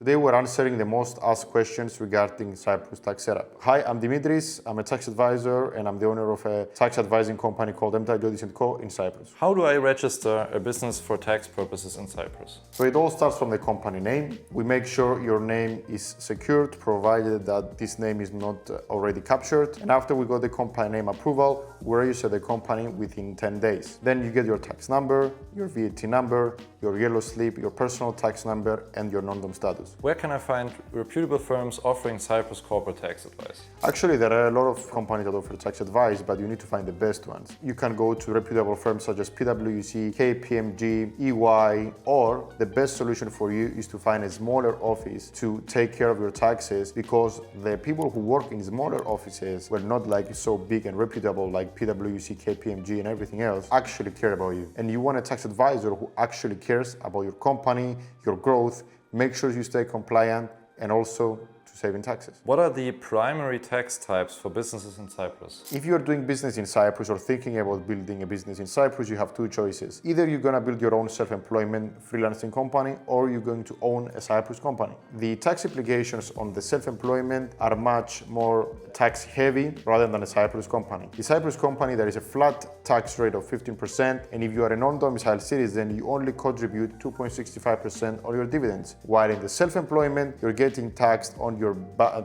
Today we're answering the most asked questions regarding Cyprus tax setup. Hi, I'm Demetris. I'm a tax advisor and I'm the owner of a tax advising company called M.TALIOTIS & Co. in Cyprus. How do I register a business for tax purposes in Cyprus? So it all starts from the company name. We make sure your name is secured, provided that this name is not already captured. And after we got the company name approval, we register the company within 10 days. Then you get your tax number, your VAT number, your yellow slip, your personal tax number, and your non-dom status. Where can I find reputable firms offering Cyprus corporate tax advice? Actually, there are a lot of companies that offer tax advice, but you need to find the best ones. You can go to reputable firms such as PwC, KPMG, EY, or the best solution for you is to find a smaller office to take care of your taxes, because the people who work in smaller offices were not like so big and reputable like PwC, KPMG, and everything else actually care about you. And you want a tax advisor who actually cares about your company, your growth, make sure you stay compliant, and also to save in taxes. What are the primary tax types for businesses in Cyprus? If you're doing business in Cyprus or thinking about building a business in Cyprus, you have two choices. Either you're going to build your own self-employment freelancing company, or you're going to own a Cyprus company. The tax implications on the self-employment are much more tax heavy rather than a Cyprus company. The Cyprus company, there is a flat tax rate of 15%, and if you are a non-domiciled citizen, you only contribute 2.65% on your dividends. While in the self-employment, you're getting taxed on your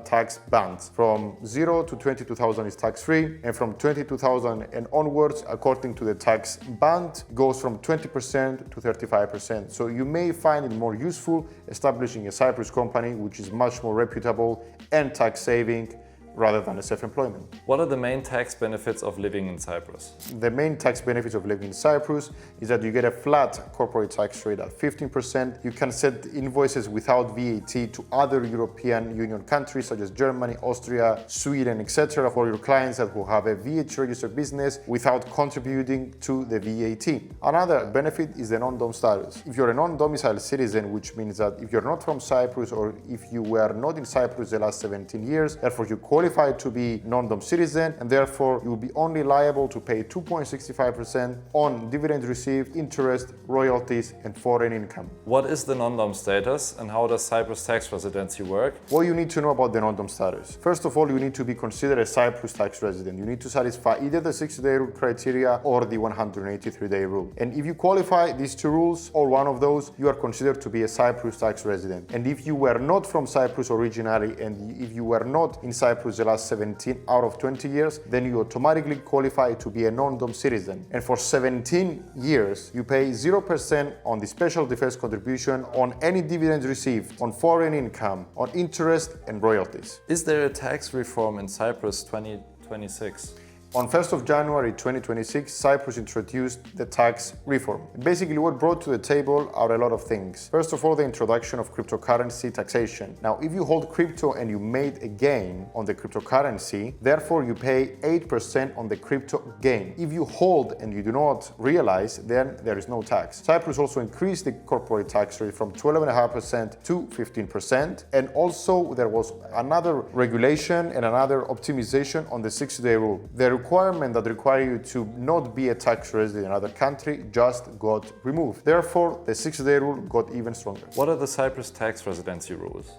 tax bands. From 0 to 22,000 is tax-free, and from 22,000 and onwards, according to the tax band, goes from 20% to 35%. So you may find it more useful establishing a Cyprus company, which is much more reputable and tax-saving, rather than a self-employment. What are the main tax benefits of living in Cyprus? The main tax benefits of living in Cyprus is that you get a flat corporate tax rate at 15%. You can send invoices without VAT to other European Union countries such as Germany, Austria, Sweden, etc. for your clients that who have a VAT registered business without contributing to the VAT. Another benefit is the non-dom status. If you're a non-domiciled citizen, which means that if you're not from Cyprus or if you were not in Cyprus the last 17 years, therefore you qualify to be non-dom citizen, and therefore you will be only liable to pay 2.65% on dividends received, interest, royalties, and foreign income. What is the non-dom status and how does Cyprus tax residency work? What you need to know about the non-dom status. First of all, you need to be considered a Cyprus tax resident. You need to satisfy either the 60-day rule criteria or the 183-day rule. And if you qualify these two rules or one of those, you are considered to be a Cyprus tax resident. And if you were not from Cyprus originally, and if you were not in Cyprus the last 17 out of 20 years, then you automatically qualify to be a non-dom citizen. And for 17 years, you pay 0% on the special defense contribution on any dividends received, on foreign income, on interest and royalties. Is there a tax reform in Cyprus 2026? On 1st of January 2026, Cyprus introduced the tax reform. Basically, what brought to the table are a lot of things. First of all, the introduction of cryptocurrency taxation. Now, if you hold crypto and you made a gain on the cryptocurrency, therefore you pay 8% on the crypto gain. If you hold and you do not realize, then there is no tax. Cyprus also increased the corporate tax rate from 12.5% to 15%. And also there was another regulation and another optimization on the 60-day rule. The requirement that require you to not be a tax resident in another country just got removed. Therefore, the 60-day rule got even stronger. What are the Cyprus tax residency rules?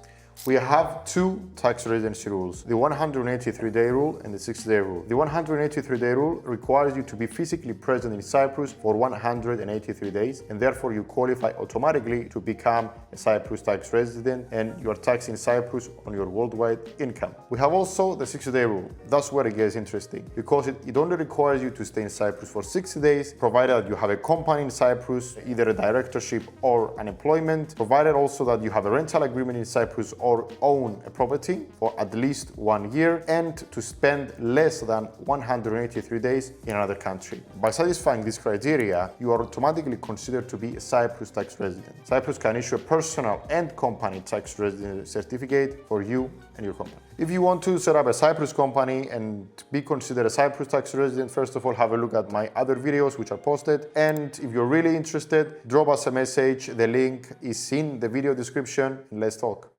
We have two tax residency rules, the 183-day rule and the 60-day rule. The 183-day rule requires you to be physically present in Cyprus for 183 days, and therefore you qualify automatically to become a Cyprus tax resident, and you are taxed in Cyprus on your worldwide income. We have also the 60-day rule. That's where it gets interesting, because it only requires you to stay in Cyprus for 60 days, provided that you have a company in Cyprus, either a directorship or an employment, provided also that you have a rental agreement in Cyprus or own a property for at least 1 year, and to spend less than 183 days in another country. By satisfying this criteria, you are automatically considered to be a Cyprus tax resident. Cyprus can issue a personal and company tax resident certificate for you and your company. If you want to set up a Cyprus company and be considered a Cyprus tax resident, first of all, have a look at my other videos which are posted. And if you're really interested, drop us a message. The link is in the video description. Let's talk.